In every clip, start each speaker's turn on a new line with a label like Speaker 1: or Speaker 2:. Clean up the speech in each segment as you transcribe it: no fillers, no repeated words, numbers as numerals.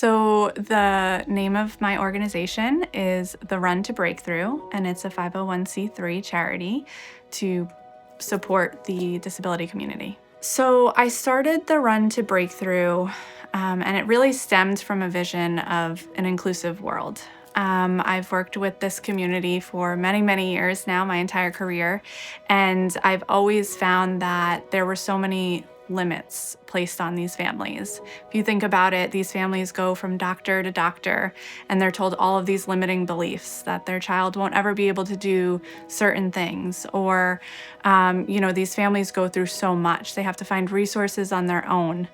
Speaker 1: So, the name of my organization is the Run to Breakthrough, and it's a 501c3 charity to support the disability community. So, I started the Run to Breakthrough, and it really stemmed from a vision of an inclusive world. I've worked with this community for many, many years now, my entire career, and I've always found that there were so many limits placed on these families. If you think about it, these families go from doctor to doctor, and they're told all of these limiting beliefs that their child won't ever be able to do certain things, or, these families go through so much. They have to find resources on their own.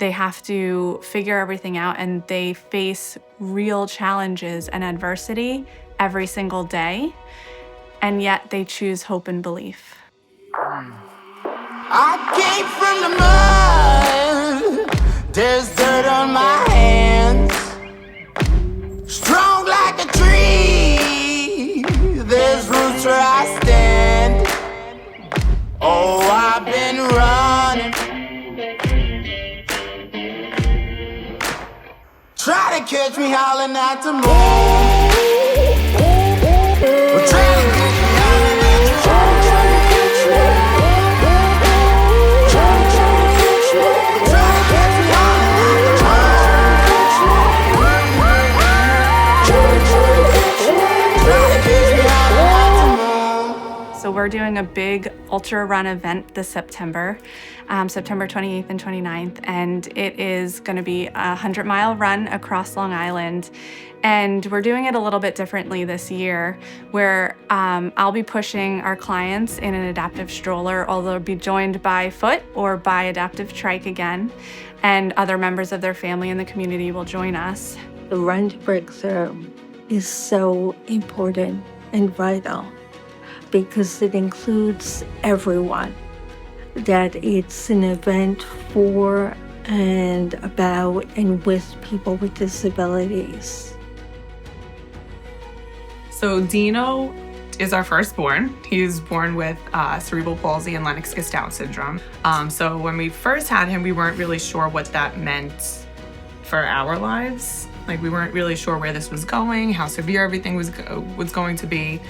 Speaker 1: They have to figure everything out, and they face real challenges and adversity every single day, and yet they choose hope and belief.
Speaker 2: I came from the mud, there's dirt on my hands. Strong like a tree, there's roots where I stand. Oh, I've been running, try to catch me howling at the moon. Well, try to catch me howling at the moon.
Speaker 1: So we're doing a big ultra run event this September, September 28th and 29th, and it is going to be a 100-mile run across Long Island. And we're doing it a little bit differently this year, where I'll be pushing our clients in an adaptive stroller, although they'll be joined by foot or by adaptive trike again, and other members of their family and the community will join us.
Speaker 3: The Run to Breakthrough is so important and vital because it includes everyone, that it's an event for and about and with people with disabilities.
Speaker 4: So Dino is our firstborn. He's born with cerebral palsy and Lennox-Gastaut syndrome. So when we first had him, we weren't really sure what that meant for our lives. Like, we weren't really sure where this was going, how severe everything was going to be.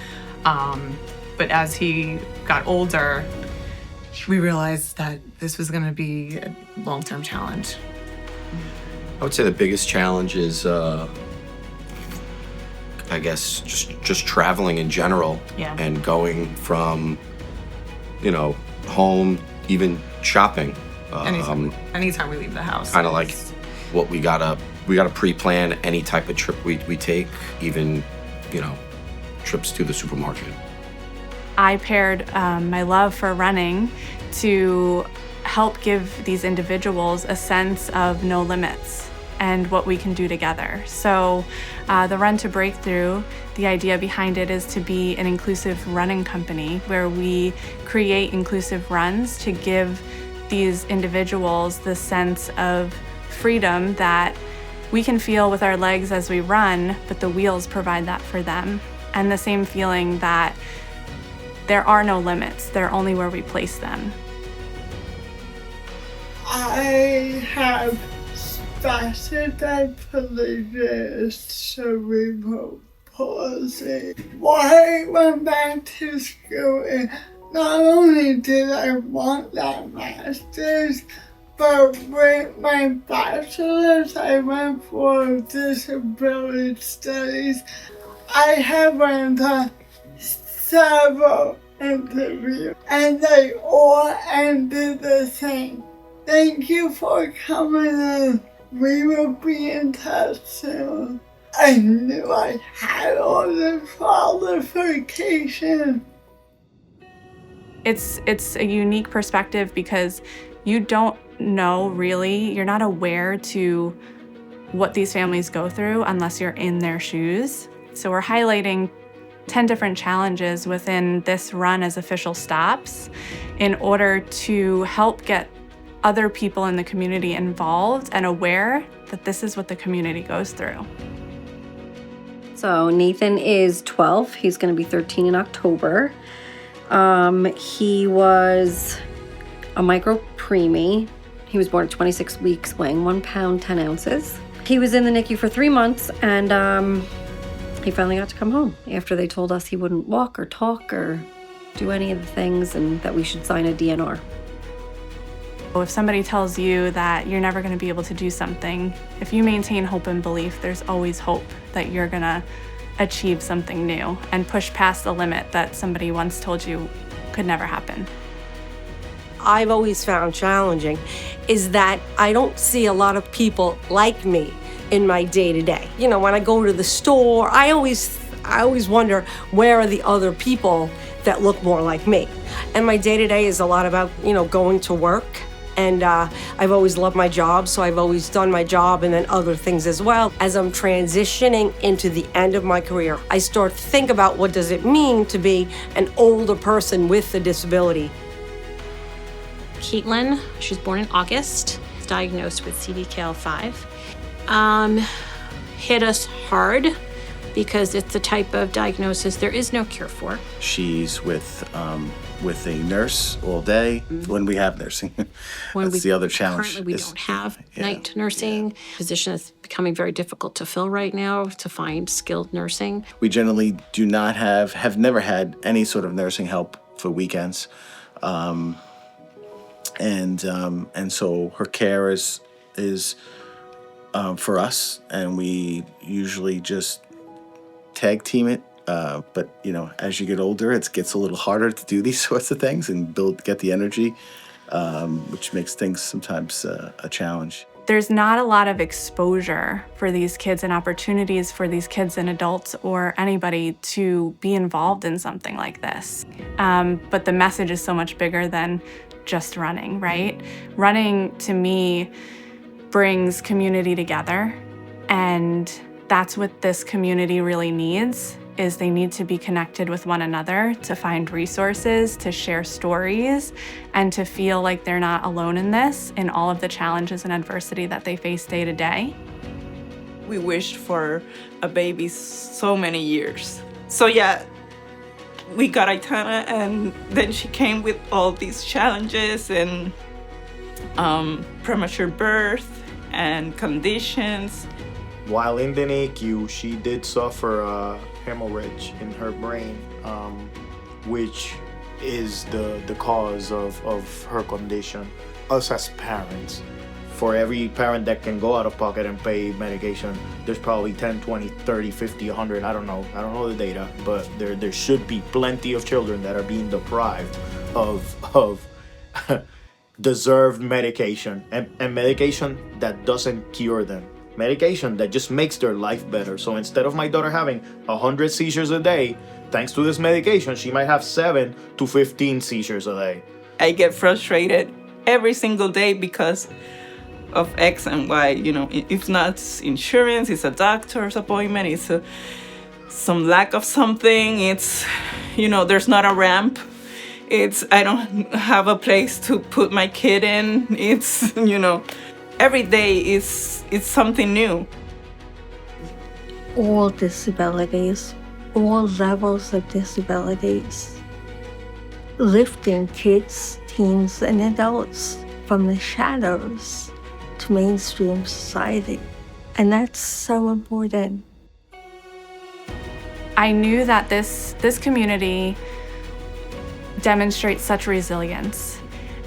Speaker 4: But as he got older, we realized that this was going to be a long-term challenge.
Speaker 5: I would say the biggest challenge is, I guess, just traveling in general.
Speaker 4: Yeah.
Speaker 5: And going from, home, even shopping.
Speaker 4: Anytime we leave the house.
Speaker 5: Kind of like what we gotta pre-plan any type of trip we take, even, trips to the supermarket.
Speaker 1: I paired my love for running to help give these individuals a sense of no limits and what we can do together. So the Run to Breakthrough, the idea behind it is to be an inclusive running company where we create inclusive runs to give these individuals the sense of freedom that we can feel with our legs as we run, but the wheels provide that for them. And the same feeling that there are no limits, they're only where we place them.
Speaker 6: I have spastic diplegia cerebral palsy. When I went back to school, not only did I want that master's, but with my bachelor's, I went for disability studies. I have went to several interviews, and they all ended the same. Thank you for coming in. We will be in touch soon. I knew I had all the qualifications.
Speaker 1: It's a unique perspective because you don't know really, you're not aware to what these families go through unless you're in their shoes. So we're highlighting 10 different challenges within this run as official stops in order to help get other people in the community involved and aware that this is what the community goes through.
Speaker 7: So Nathan is 12. He's going to be 13 in October. He was a micro preemie. He was born at 26 weeks, weighing 1 pound, 10 ounces. he was in the NICU for 3 months, and he finally got to come home after they told us he wouldn't walk or talk or do any of the things, and that we should sign a DNR.
Speaker 1: If somebody tells you that you're never going to be able to do something, if you maintain hope and belief, there's always hope that you're going to achieve something new and push past the limit that somebody once told you could never happen.
Speaker 8: I've always found challenging is that I don't see a lot of people like me in my day-to-day. You know, when I go to the store, I always wonder, where are the other people that look more like me? And my day-to-day is a lot about, you know, going to work. And I've always loved my job, so I've always done my job and then other things as well. As I'm transitioning into the end of my career, I start to think about what does it mean to be an older person with a disability.
Speaker 9: Caitlin, she was born in August, diagnosed with CDKL5. Hit us hard because it's the type of diagnosis there is no cure for.
Speaker 10: She's with a nurse all day when we have nursing. That's the other challenge.
Speaker 9: Currently, we don't have night nursing. Position is becoming very difficult to fill right now, to find skilled nursing.
Speaker 10: We generally do not have never had any sort of nursing help for weekends. And so her care is for us, and we usually just tag team it. But you know, as you get older, it gets a little harder to do these sorts of things and get the energy, which makes things sometimes a challenge.
Speaker 1: There's not a lot of exposure for these kids and opportunities for these kids and adults or anybody to be involved in something like this. But the message is so much bigger than just running, right? Running, to me, brings community together, and that's what this community really needs, is they need to be connected with one another, to find resources, to share stories, and to feel like they're not alone in this, in all of the challenges and adversity that they face day to day.
Speaker 6: We wished for a baby so many years. So yeah, we got Aitana, and then she came with all these challenges and premature birth and conditions.
Speaker 11: While in the NICU, she did suffer a hemorrhage in her brain, which is the cause of her condition. Us as parents, for every parent that can go out of pocket and pay medication, there's probably 10, 20, 30, 50, 100, I don't know the data, but there should be plenty of children that are being deprived of deserved medication, and medication that doesn't cure them. Medication that just makes their life better. So instead of my daughter having 100 seizures a day, thanks to this medication, she might have 7 to 15 seizures a day.
Speaker 6: I get frustrated every single day because of X and Y. You know, it's not insurance, it's a doctor's appointment, it's some lack of something, it's, you know, there's not a ramp. It's, I don't have a place to put my kid in. It's, you know, every day is something new.
Speaker 3: All disabilities, all levels of disabilities, lifting kids, teens, and adults from the shadows to mainstream society. And that's so important.
Speaker 1: I knew that this community demonstrates such resilience.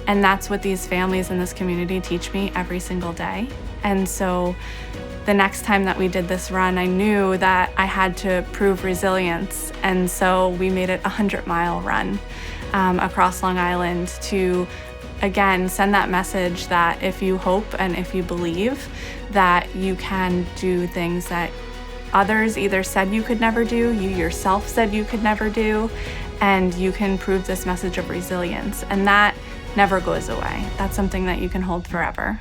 Speaker 1: And that's what these families in this community teach me every single day. And so the next time that we did this run, I knew that I had to prove resilience. And so we made it a 100-mile run across Long Island to, again, send that message that if you hope and if you believe, that you can do things that others either said you could never do, you yourself said you could never do, and you can prove this message of resilience. And that never goes away. That's something that you can hold forever.